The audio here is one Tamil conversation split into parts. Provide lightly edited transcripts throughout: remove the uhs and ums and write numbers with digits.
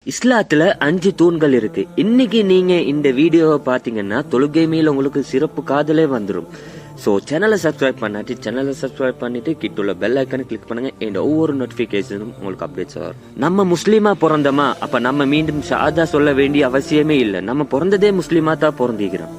இஸ்லாத்துல 5 தூண்கள் இருக்கு. இன்னைக்கு நீங்க இந்த வீடியோவை பாத்தீங்கன்னா தொழுகை மேல உங்களுக்கு சிறப்பு காதலே வந்துடும். ஸோ சேனலை சப்ஸ்கிரைப் பண்ணாட்டி சேனலை சப்ஸ்கிரைப் பண்ணிட்டு கிட்டுள்ள பெல் ஐக்கனை கிளிக் பண்ணுங்க. இந்த ஒவ்வொரு நோட்டிபிகேஷனும் உங்களுக்கு அப்டேட்ஸ் வரும். நம்ம முஸ்லீமா பிறந்தோமா, அப்ப நம்ம மீண்டும் ஷாதா சொல்ல வேண்டிய அவசியமே இல்லை. நம்ம பிறந்ததே முஸ்லீமா தான் பிறந்திக்கிறோம்.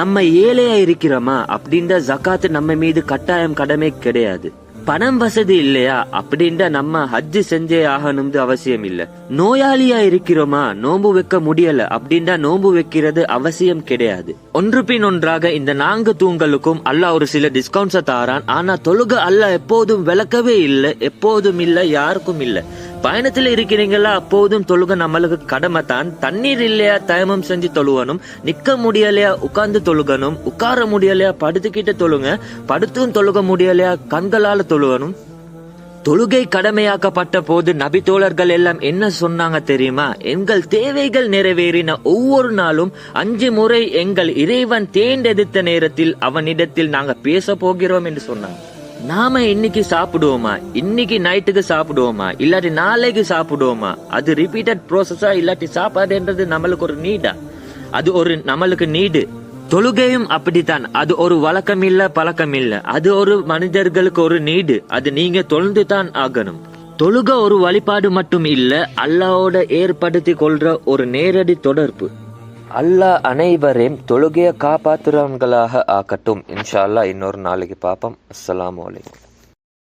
நம்ம ஏழையா இருக்கிறோமா அப்படின்ற ஜகாத்து நம்ம மீது கட்டாயம் கடமை கிடையாது. பணம் வசதி இல்லையா அப்படின்ற நம்ம ஹஜ்ஜு செஞ்சே ஆகணும்னு அவசியம் இல்ல. நோயாளியா இருக்கிறோமா, நோம்பு வைக்க முடியல அப்படின்ற நோம்பு வைக்கிறது அவசியம் கிடையாது. ஒன்று பின் ஒன்றாக இந்த 4 தூண்களுக்கும் அல்லாஹ் ஒரு சில டிஸ்கவுண்ட்ஸை தாரான். ஆனா தொழுக அல்லாஹ் எப்போதும் விளக்கவே இல்லை, எப்போதும் இல்ல, யாருக்கும் இல்ல. பயணத்துல இருக்கிறீங்களா, அப்போதும் தொழுக நம்மளுக்கு கடமை தான். தண்ணீர் இல்லையா தயமம் செஞ்சு தொழுவணும். நிக்க முடியலையா உட்கார்ந்து தொழுகணும். உட்கார முடியலையா படுத்துக்கிட்டு தொழுங்க. படுத்தும் தொழுக முடியலையா கண்களால தொழுவணும். தொழுகை கடமையாக்கப்பட்ட போது நபி தோழர்கள் எல்லாம் என்ன சொன்னாங்க தெரியுமா? எங்கள் தேவைகள் நிறைவேறின ஒவ்வொரு நாளும் 5 முறை எங்கள் இறைவன் தேர்ந்தெடுத்த நேரத்தில் அவனிடத்தில் நாங்க பேச போகிறோம் என்று சொன்னாங்க. நாம இன்னைக்கு சாப்பிடுவோமா, இன்னைக்கு நைட்டுக்கு சாப்பிடுவோமா, இல்லாட்டி நாளைக்கு சாப்பிடுவோமா? அது ரிப்பீட்டட் ப்ரோசஸா, இல்லாட்டி சாப்பாடுன்றது நம்மளுக்கு ஒரு நீடா? அது ஒரு நம்மளுக்கு நீடு. தொழுகையும் அப்படித்தான். அது ஒரு வழக்கம் இல்ல, பழக்கம் இல்ல. அது ஒரு மனிதர்களுக்கு ஒரு நீடு. அது நீங்க தொழுந்து தான் ஆகணும். தொழுக ஒரு வழிபாடு மட்டும் இல்ல, அல்லாஹ்வோட ஏற்படுத்தி கொள்ற ஒரு நேரடி தொடர்பு. அல்லாஹ் அனைவரையும் தொழுகையை காப்பாற்றுறவங்களாக ஆக்கட்டும். இன்ஷா அல்லாஹ் இன்னொரு நாளைக்கு பார்ப்போம். அஸ்ஸலாமு அலைக்கும்.